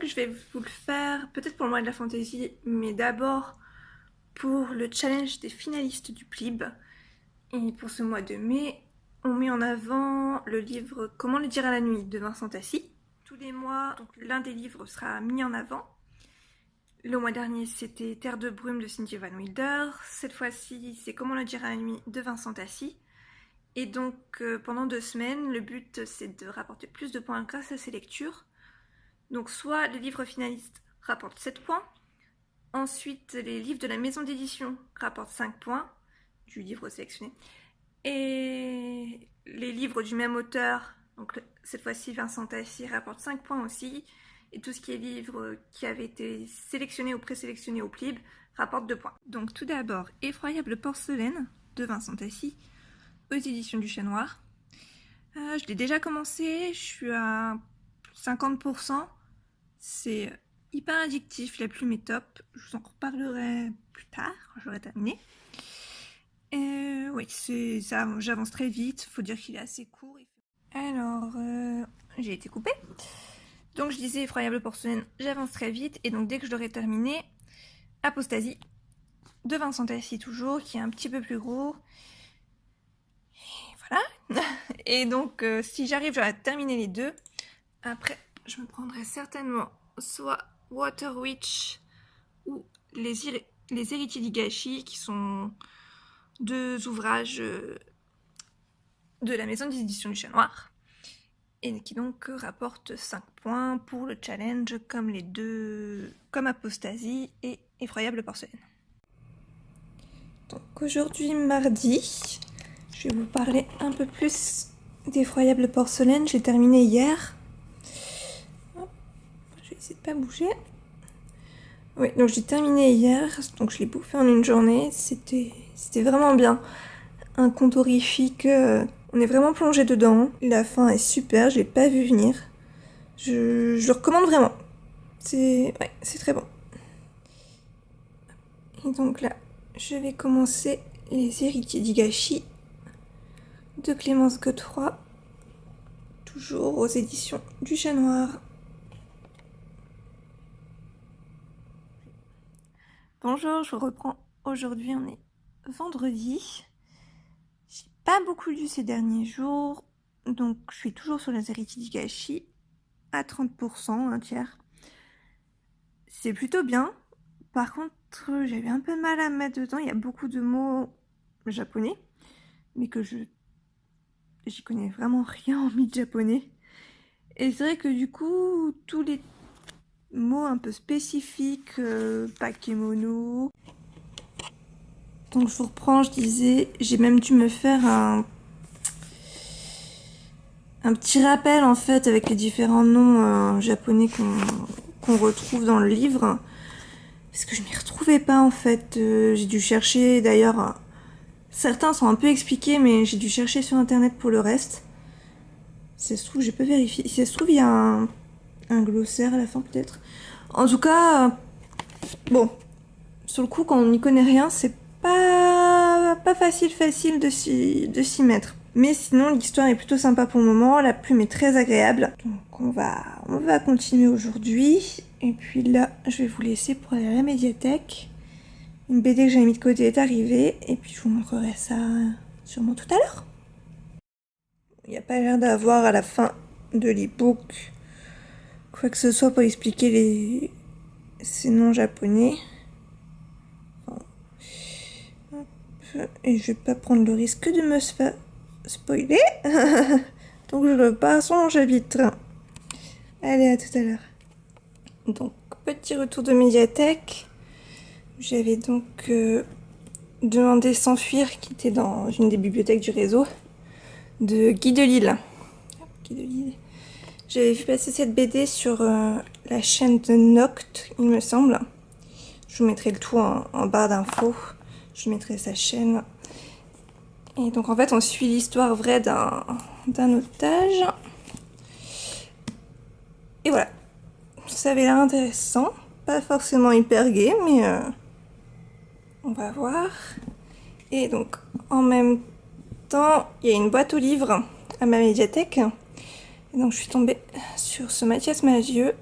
je vais vous le faire peut-être pour le mois de la fantaisie, mais d'abord pour le challenge des finalistes du PLIB. Et pour ce mois de mai, on met en avant le livre Comment le dire à la nuit de Vincent Tassi. Tous les mois, donc, l'un des livres sera mis en avant. Le mois dernier, c'était Terre de brume de Cynthia Van Wilder. Cette fois-ci, c'est Comment le dire à la nuit de Vincent Tassi. Et donc, pendant 2 semaines, le but, c'est de rapporter plus de points grâce à ces lectures. Donc, soit les livres finalistes rapportent 7 points, ensuite les livres de la maison d'édition rapportent 5 points du livre sélectionné, et les livres du même auteur, donc cette fois-ci Vincent Tassi, rapporte 5 points aussi, et tout ce qui est livre qui avait été sélectionné ou présélectionné au PLIB rapporte 2 points. Donc tout d'abord, Effroyable porcelaine de Vincent Tassi aux éditions du Chat Noir. Je l'ai déjà commencé, je suis à 50%. C'est hyper addictif, la plume est top. Je vous en reparlerai plus tard, quand j'aurai terminé. Oui, ça, j'avance très vite, faut dire qu'il est assez court. Alors, j'ai été coupée. Donc je disais Effroyable porcelaine, j'avance très vite. Et donc dès que je l'aurai terminé, Apostasie, de Vincent Tassi toujours, qui est un petit peu plus gros. Et voilà. Et donc si j'arrive à terminer les deux, après je me prendrai certainement soit Water Witch ou les Héritiers d'Higashi, qui sont 2 ouvrages de la maison d'édition du Chat Noir, et qui donc rapportent 5 points pour le challenge, comme Apostasie et Effroyable porcelaine. Donc aujourd'hui, mardi, je vais vous parler un peu plus d'Effroyable porcelaine. J'ai terminé hier. Hop, je vais essayer de pas bouger. Oui, donc j'ai terminé hier, donc je l'ai bouffé en une journée. C'était vraiment bien. Un conte horrifique, on est vraiment plongé dedans. La fin est super, je l'ai pas vu venir. Je le recommande vraiment. C'est très bon. Et donc là, je vais commencer Les Héritiers d'Higashi de Clémence Godefroy, toujours aux éditions du Chat Noir. Bonjour, je vous reprends. Aujourd'hui, on est vendredi. J'ai pas beaucoup lu ces derniers jours, donc je suis toujours sur Les Héritiers d'Higashi à 30%, un tiers. C'est plutôt bien. Par contre, j'avais un peu de mal à me mettre dedans. Il y a beaucoup de mots japonais, mais que j'y connais vraiment rien en mythe japonais. Et c'est vrai que du coup, tous les mots un peu spécifiques, pakemono. Donc je vous reprends, je disais, j'ai même dû me faire un petit rappel en fait avec les différents noms japonais qu'on retrouve dans le livre. Parce que je m'y retrouvais pas en fait. J'ai dû chercher d'ailleurs. Certains sont un peu expliqués, mais j'ai dû chercher sur internet pour le reste. Si ça se trouve, j'ai pas vérifié. Si ça se trouve, il y a un glossaire à la fin peut-être. En tout cas, bon, sur le coup, quand on n'y connaît rien, c'est pas facile de s'y mettre. Mais sinon, l'histoire est plutôt sympa pour le moment. La plume est très agréable. Donc on va continuer aujourd'hui. Et puis là, je vais vous laisser pour aller à la médiathèque. Une BD que j'avais mis de côté est arrivée. Et puis je vous montrerai ça sûrement tout à l'heure. Il n'y a pas l'air d'avoir à la fin de l'e-book quoi que ce soit pour expliquer ces noms japonais. Et je vais pas prendre le risque de me faire spoiler. Donc je repars sur mon chapitre. Allez, à tout à l'heure. Donc, petit retour de médiathèque. J'avais donc demandé S'enfuir, qui était dans une des bibliothèques du réseau, de Guy Delisle. J'avais vu passer cette BD sur la chaîne de Noct, il me semble. Je vous mettrai le tout en barre d'infos. Je mettrai sa chaîne. Et donc en fait, on suit l'histoire vraie d'un otage. Et voilà. Ça avait l'air intéressant. Pas forcément hyper gai, mais on va voir. Et donc, en même temps, il y a une boîte aux livres à ma médiathèque. Et donc, je suis tombée sur ce Mathias Malzieu,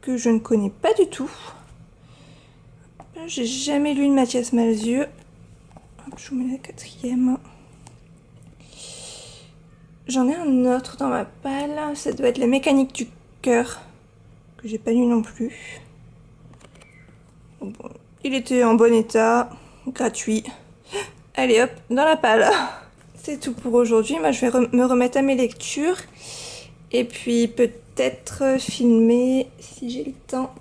que je ne connais pas du tout. J'ai jamais lu de Mathias Malzieu. Hop, je vous mets la 4e. J'en ai un autre dans ma palle. Ça doit être La mécanique du cœur, que j'ai pas lu non plus. Bon, il était en bon état, gratuit. Allez hop, dans la palle. C'est tout pour aujourd'hui. Moi, je vais me remettre à mes lectures. Et puis peut-être filmer, si j'ai le temps,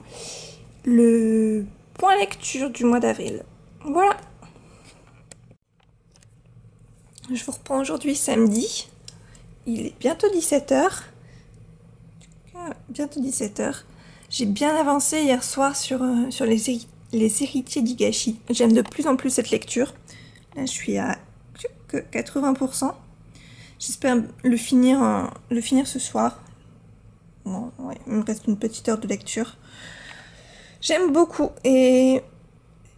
le point lecture du mois d'avril. Voilà. Je vous reprends aujourd'hui samedi. Il est bientôt 17h. Bientôt 17h. J'ai bien avancé hier soir sur les héritiers d'Higashi. J'aime de plus en plus cette lecture. Là, je suis à 80%. J'espère le finir ce soir. Bon, ouais, il me reste une petite heure de lecture. J'aime beaucoup et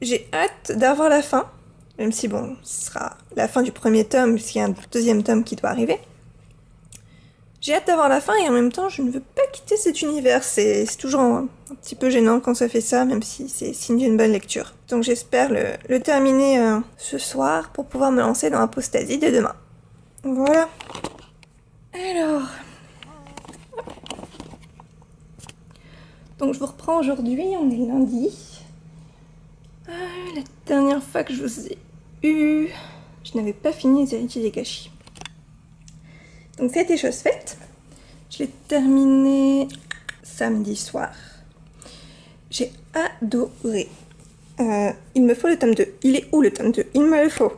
j'ai hâte d'avoir la fin. Même si, bon, ce sera la fin du premier tome, puisqu'il y a un deuxième tome qui doit arriver. J'ai hâte d'avoir la fin et en même temps, je ne veux pas quitter cet univers. C'est toujours un petit peu gênant quand ça fait ça, même si c'est signe d'une bonne lecture. Donc j'espère le terminer ce soir pour pouvoir me lancer dans Apostasie dès demain. Voilà. Alors... Donc je vous reprends aujourd'hui, on est lundi. La dernière fois que je vous ai eu, je n'avais pas fini les héritiers d'Higashi. Donc ça a été chose faite. Je l'ai terminé samedi soir. J'ai adoré. Il me faut le tome 2. Il est où le tome 2? Il me le faut.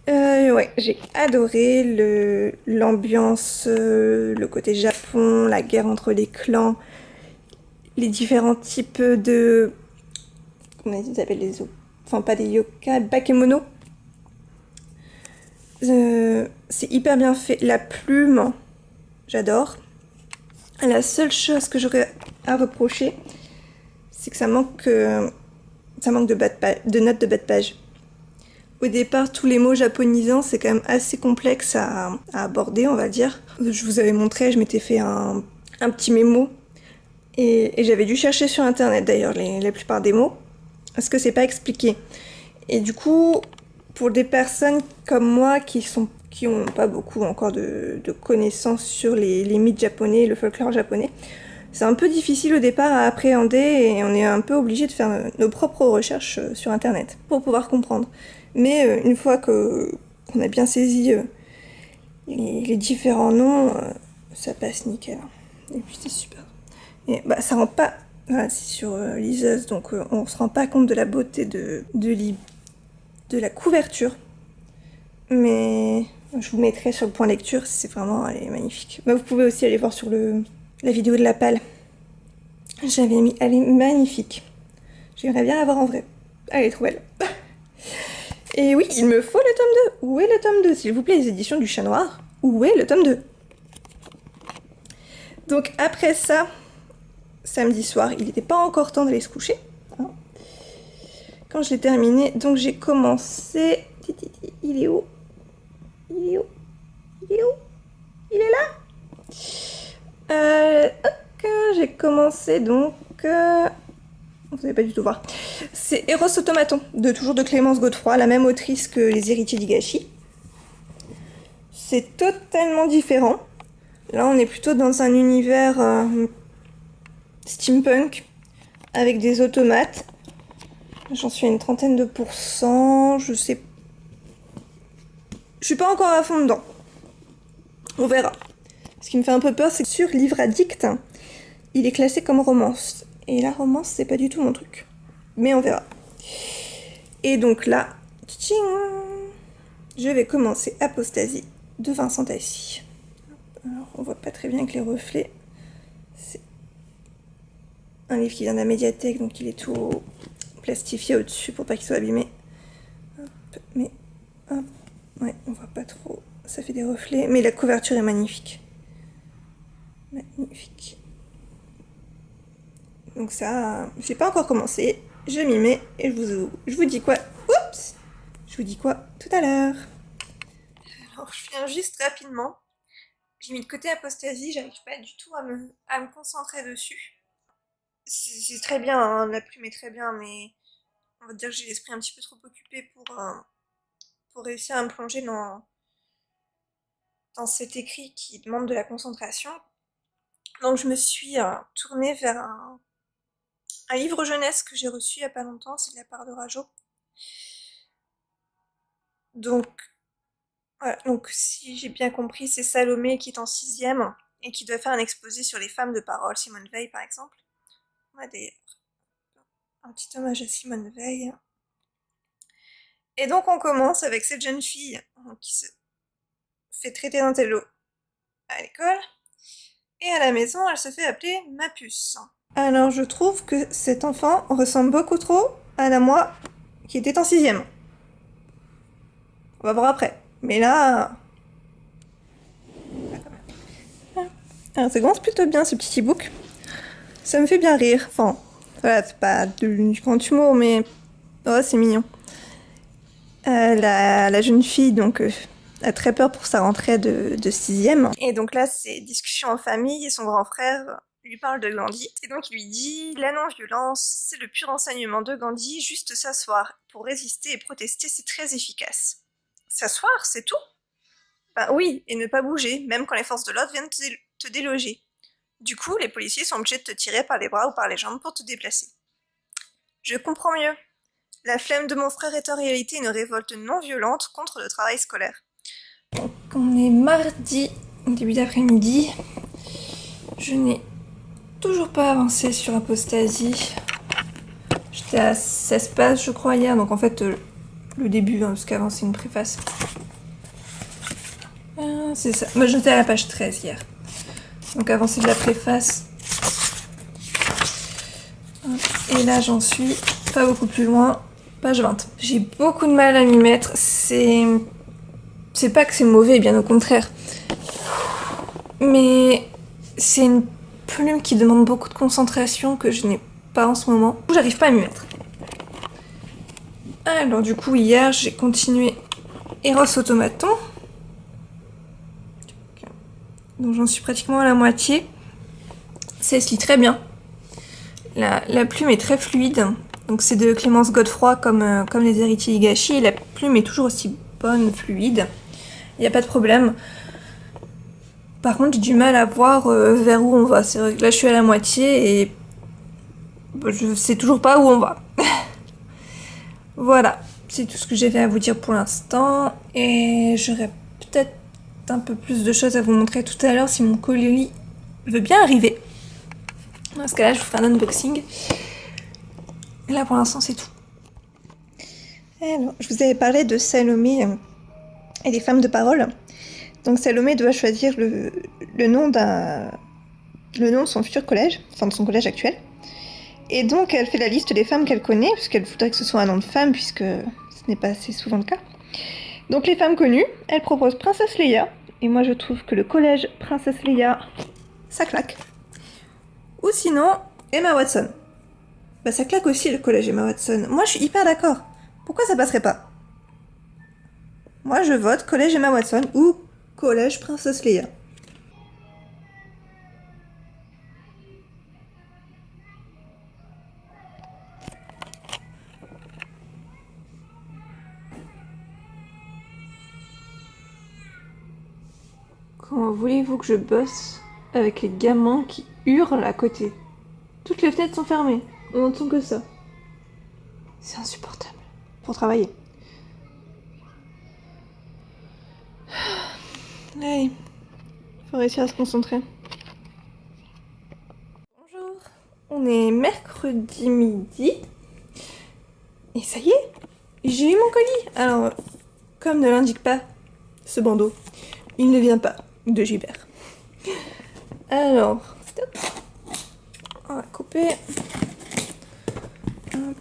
Ouais, j'ai adoré l'ambiance, le côté Japon, la guerre entre les clans, les différents types de... Comment ils appellent les... Enfin, pas des yokai, bakemono. C'est hyper bien fait. La plume, j'adore. La seule chose que j'aurais à reprocher, c'est que ça manque de notes de bas de page. Au départ, tous les mots japonisants, c'est quand même assez complexe à aborder, on va dire. Je vous avais montré, je m'étais fait un petit mémo. Et j'avais dû chercher sur internet d'ailleurs la plupart des mots. Parce que c'est pas expliqué. Et du coup, pour des personnes comme moi qui ont pas beaucoup encore de connaissances sur les mythes japonais, le folklore japonais, c'est un peu difficile au départ à appréhender et on est un peu obligé de faire nos propres recherches sur internet pour pouvoir comprendre. Mais une fois qu'on a bien saisi les différents noms, ça passe nickel. Et puis c'est super. Et bah ça rend pas... Voilà, c'est sur liseuse, donc on se rend pas compte de la beauté de la couverture. Mais je vous mettrai sur le point lecture, c'est vraiment, elle est magnifique. Bah, vous pouvez aussi aller voir sur la vidéo de la palle. J'avais mis, elle est magnifique. J'aimerais bien la voir en vrai. Elle est trop belle. Et oui, il me faut le tome 2. Où est le tome 2, s'il vous plaît, les éditions du Chat Noir? Où est le tome 2? Donc après ça, samedi soir, il n'était pas encore temps d'aller se coucher. Hein. Quand je l'ai terminé, donc j'ai commencé... Il est où? Il est où? Il est où? Il est là? J'ai commencé donc... Vous n'allez pas du tout voir. C'est Eros Automaton, toujours de Clémence Godefroy, la même autrice que Les héritiers d'Higashi. C'est totalement différent. Là, on est plutôt dans un univers steampunk, avec des automates. J'en suis à une trentaine de pourcents, je sais... Je suis pas encore à fond dedans. On verra. Ce qui me fait un peu peur, c'est que sur Livre Addict, il est classé comme romance. Et la romance, c'est pas du tout mon truc. Mais on verra. Et donc là, tching, je vais commencer Apostasie de Vincent Tassi. Alors, on voit pas très bien avec les reflets. C'est un livre qui vient de la médiathèque, donc il est tout plastifié au-dessus pour pas qu'il soit abîmé. Hop, mais hop, ouais, on voit pas trop. Ça fait des reflets, mais la couverture est magnifique. Magnifique. Donc ça, j'ai pas encore commencé. Je m'y mets et je vous dis quoi. Oups! Je vous dis quoi tout à l'heure. Alors, je viens juste rapidement. J'ai mis de côté Apostasie, j'arrive pas du tout à me concentrer dessus. c'est très bien, hein, la plume est très bien, mais on va dire que j'ai l'esprit un petit peu trop occupé pour réussir à me plonger dans cet écrit qui demande de la concentration. Donc je me suis tournée vers un livre jeunesse que j'ai reçu il y a pas longtemps, c'est de la part de Rajo. Donc, voilà, donc si j'ai bien compris, c'est Salomé qui est en sixième et qui doit faire un exposé sur les femmes de parole, Simone Veil par exemple. On a un petit hommage à Simone Veil. Et donc on commence avec cette jeune fille qui se fait traiter d'intello à l'école, et à la maison elle se fait appeler ma puce. Alors je trouve que cet enfant ressemble beaucoup trop à la moi qui était en sixième. On va voir après. Mais là... Alors ça commence plutôt bien ce petit e-book. Ça me fait bien rire. Enfin, voilà, c'est pas du grand humour, mais... Oh, c'est mignon. La jeune fille, donc, a très peur pour sa rentrée de sixième. Et donc là, c'est discussion en famille, et son grand frère lui parle de Gandhi. Et donc il lui dit, la non-violence, c'est le pur enseignement de Gandhi, juste s'asseoir pour résister et protester, c'est très efficace. S'asseoir, c'est tout? Ben oui, et ne pas bouger, même quand les forces de l'ordre viennent te déloger. Du coup, les policiers sont obligés de te tirer par les bras ou par les jambes pour te déplacer. Je comprends mieux. La flemme de mon frère est en réalité une révolte non violente contre le travail scolaire. Donc on est mardi, début d'après-midi. Je n'ai toujours pas avancé sur Apostasie. J'étais à 16 pages je crois hier, donc en fait le début, parce qu'avant c'est une préface. C'est ça, moi j'étais à la page 13 hier. Donc avancer de la préface. Et là j'en suis pas beaucoup plus loin, page 20. J'ai beaucoup de mal à m'y mettre, c'est pas que c'est mauvais, bien au contraire. Mais c'est une plume qui demande beaucoup de concentration que je n'ai pas en ce moment. J'arrive pas à m'y mettre. Alors du coup hier j'ai continué Eros Automaton. Donc j'en suis pratiquement à la moitié. Ça se lit très bien. La plume est très fluide. Donc c'est de Clémence Godefroy comme les héritiers Higashi. Et la plume est toujours aussi bonne, fluide. Il n'y a pas de problème. Par contre j'ai du mal à voir vers où on va. C'est vrai que là je suis à la moitié et je sais toujours pas où on va. Voilà, c'est tout ce que j'avais à vous dire pour l'instant. Et j'aurais peut-être un peu plus de choses à vous montrer tout à l'heure si mon colis veut bien arriver. Dans ce cas-là, je vous ferai un unboxing. Là, pour l'instant, c'est tout. Alors, je vous avais parlé de Salomé et des femmes de parole. Donc, Salomé doit choisir le nom de son futur collège, enfin de son collège actuel. Et donc, elle fait la liste des femmes qu'elle connaît, puisqu'elle voudrait que ce soit un nom de femme, puisque ce n'est pas assez souvent le cas. Donc, les femmes connues, elle propose Princesse Leia. Et moi, je trouve que le collège Princesse Leia, ça claque. Ou sinon, Emma Watson. Bah, ça claque aussi le collège Emma Watson. Moi, je suis hyper d'accord. Pourquoi ça passerait pas? Moi, je vote collège Emma Watson ou collège Princesse Leia. Comment voulez-vous que je bosse avec les gamins qui hurlent à côté? Toutes les fenêtres sont fermées, on n'entend que ça. C'est insupportable. Pour travailler. Allez, faut réussir à se concentrer. Bonjour, on est mercredi midi. Et ça y est, j'ai eu mon colis. Alors, comme ne l'indique pas ce bandeau, il ne vient pas de Gibert. Alors, stop. On va couper. Hop.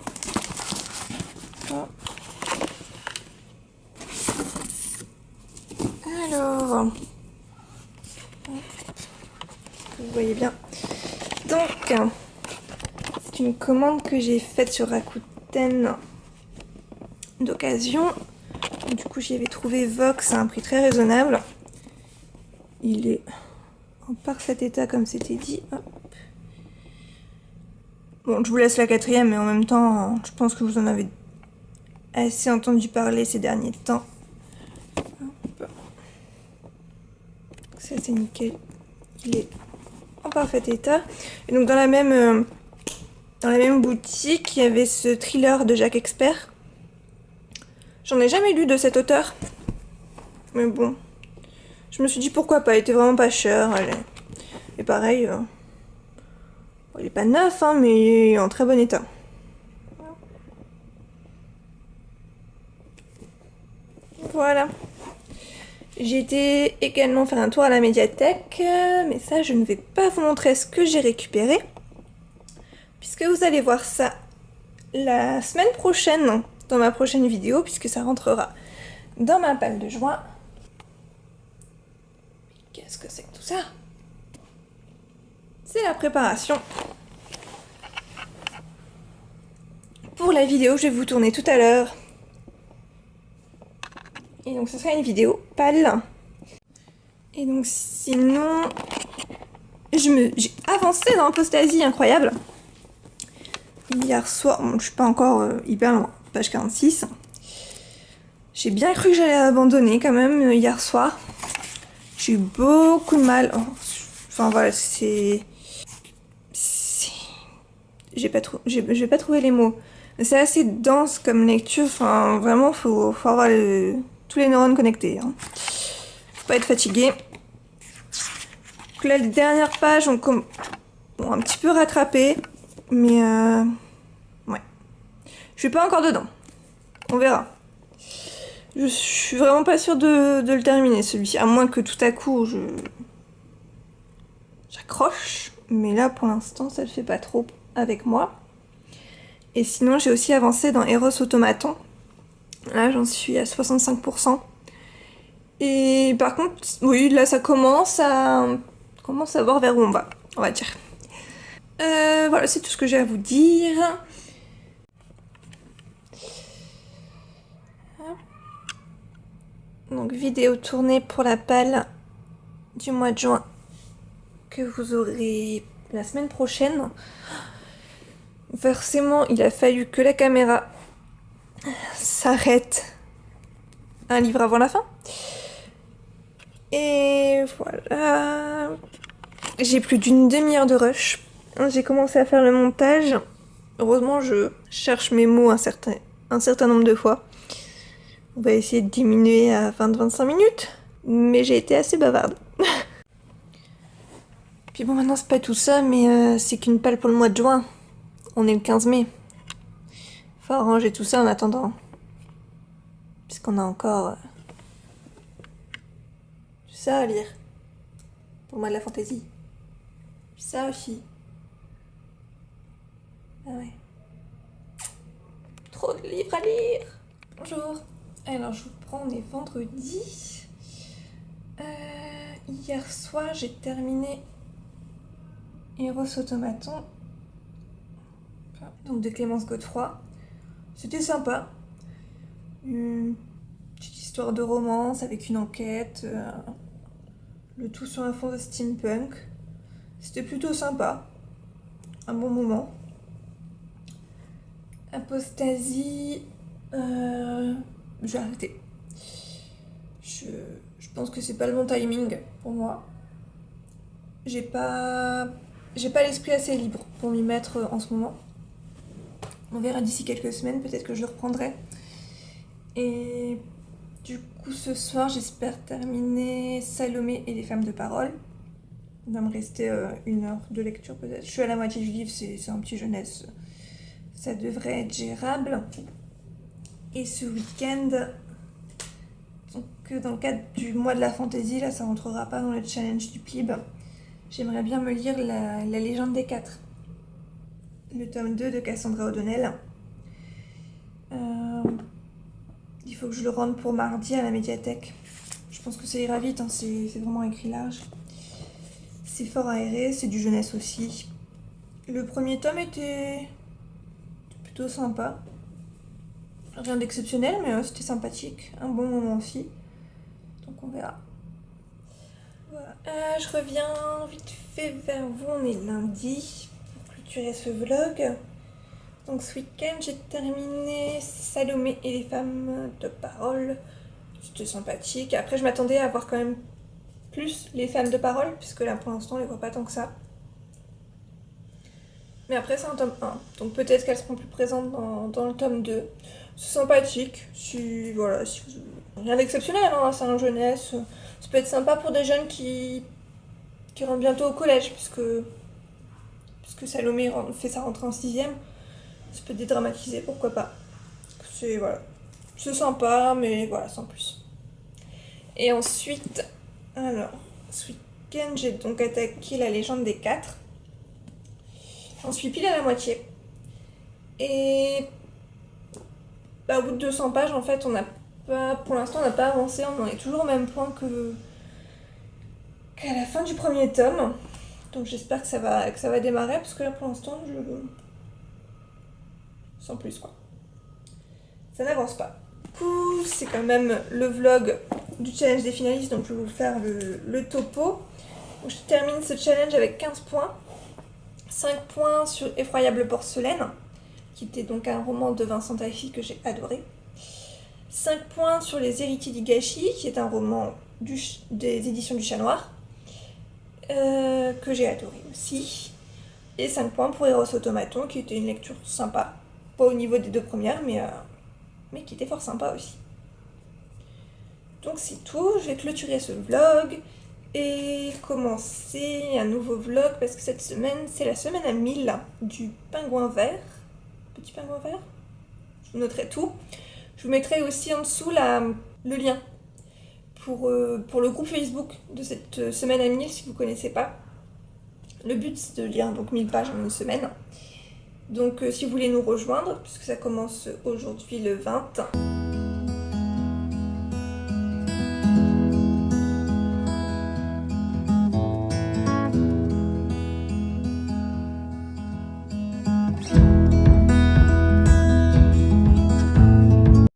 Hop. Alors, vous voyez bien. Donc, c'est une commande que j'ai faite sur Rakuten d'occasion. Du coup, j'y avais trouvé Vox à un prix très raisonnable. Il est en parfait état comme c'était dit. Hop. Bon, je vous laisse la quatrième, mais en même temps, je pense que vous en avez assez entendu parler ces derniers temps. Hop. Ça, c'est nickel. Il est en parfait état. Et donc, dans la même boutique, il y avait ce thriller de Jacques Expert. J'en ai jamais lu de cet auteur. Mais bon, je me suis dit pourquoi pas, il était vraiment pas cher. Et pareil, il est pas neuf, hein, mais il est en très bon état. Voilà. J'ai été également faire un tour à la médiathèque, mais ça, je ne vais pas vous montrer ce que j'ai récupéré, puisque vous allez voir ça la semaine prochaine, dans ma prochaine vidéo, puisque ça rentrera dans ma palle de joie. Qu'est-ce que c'est que tout ça? C'est la préparation pour la vidéo que je vais vous tourner tout à l'heure. Et donc ce sera une vidéo pâle. Et donc sinon, j'ai avancé dans Apostasie incroyable. Hier soir, bon, je suis pas encore hyper loin, page 46. J'ai bien cru que j'allais abandonner quand même hier soir. J'ai eu beaucoup de mal. Enfin voilà, j'ai pas trouvé les mots. C'est assez dense comme lecture. Enfin vraiment, faut avoir tous les neurones connectés. Hein. Faut pas être fatigué. Donc là, les dernières pages ont un petit peu rattrapé, mais ouais. Je suis pas encore dedans. On verra. Je suis vraiment pas sûre de le terminer celui-ci, à moins que tout à coup j'accroche. Mais là, pour l'instant, ça le fait pas trop avec moi. Et sinon, j'ai aussi avancé dans Eros Automaton. Là, j'en suis à 65%. Et par contre, oui, là, ça commence à voir vers où on va dire. Voilà, c'est tout ce que j'ai à vous dire. Donc, vidéo tournée pour la palle du mois de juin que vous aurez la semaine prochaine. Forcément, il a fallu que la caméra s'arrête un livre avant la fin. Et voilà. J'ai plus d'une demi-heure de rush. J'ai commencé à faire le montage. Heureusement, je cherche mes mots un certain nombre de fois. On va essayer de diminuer à 20-25 minutes. Mais j'ai été assez bavarde. Puis bon, maintenant, c'est pas tout ça, mais c'est qu'une palle pour le mois de juin. On est le 15 mai. Faut arranger tout ça en attendant. Puisqu'on a encore ça à lire. Pour moi de la fantaisie. Puis ça aussi. Ah ouais. Trop de livres à lire. Bonjour. Alors je vous prends, on est vendredi. Hier soir j'ai terminé Eros Automaton. Donc de Clémence Godefroy. C'était sympa. Une petite histoire de romance avec une enquête. Le tout sur un fond de steampunk. C'était plutôt sympa. Un bon moment. Apostasie. J'ai arrêté. Je pense que c'est pas le bon timing pour moi. J'ai pas l'esprit assez libre pour m'y mettre en ce moment. On verra d'ici quelques semaines, peut-être que je le reprendrai. Et du coup, ce soir, j'espère terminer Salomé et les femmes de parole. Il va me rester 1 heure de lecture peut-être. Je suis à la moitié du livre, c'est un petit jeunesse. Ça devrait être gérable. Et ce week-end, donc dans le cadre du mois de la fantaisie, là ça rentrera pas dans le challenge du PLIB. J'aimerais bien me lire la légende des 4. Le tome 2 de Cassandra O'Donnell. Il faut que je le rende pour mardi à la médiathèque. Je pense que ça ira vite, hein, c'est vraiment écrit large. C'est fort aéré, c'est du jeunesse aussi. Le premier tome était plutôt sympa. Rien d'exceptionnel, mais c'était sympathique. Un bon moment aussi. Donc on verra. Voilà. Je reviens vite fait vers vous, on est lundi. Pour clôturer ce vlog. Donc ce week-end j'ai terminé Salomé et les femmes de parole. C'était sympathique. Après je m'attendais à voir quand même plus les femmes de parole, puisque là pour l'instant on les voit pas tant que ça. Mais après c'est un tome 1, donc peut-être qu'elles seront plus présentes dans le tome 2. C'est sympathique, voilà, rien d'exceptionnel, hein, c'est un jeunesse. Ça peut être sympa pour des jeunes qui rentrent bientôt au collège, puisque Salomé fait sa rentrée en 6ème. Ça peut dédramatiser, pourquoi pas. C'est sympa, mais voilà, sans plus. Et ensuite, alors, ce week-end, j'ai donc attaqué la légende des 4. J'en suis pile à la moitié. Et au bout de 200 pages, en fait, pour l'instant, on n'a pas avancé. On en est toujours au même point qu'à la fin du premier tome. Donc j'espère que ça va démarrer, parce que là, pour l'instant, sans plus, quoi. Ça n'avance pas. Du coup, c'est quand même le vlog du challenge des finalistes, donc je vais vous faire le topo. Donc, je termine ce challenge avec 15 points. 5 points sur Effroyable porcelaine, qui était donc un roman de Vincent Taffy que j'ai adoré. 5 points sur Les héritiers d'Higashi, qui est un roman des éditions du Chat Noir, que j'ai adoré aussi. Et 5 points pour Eros Automaton, qui était une lecture sympa. Pas au niveau des 2 premières, mais qui était fort sympa aussi. Donc c'est tout, je vais clôturer ce vlog et commencer un nouveau vlog, parce que cette semaine, c'est la semaine à 1000 du pingouin vert. Petit pingouin vert. Je vous noterai tout. Je vous mettrai aussi en dessous le lien pour le groupe Facebook de cette semaine à 1000, si vous ne connaissez pas. Le but, c'est de lire donc 1000 pages en une semaine. Donc si vous voulez nous rejoindre, puisque ça commence aujourd'hui le 20,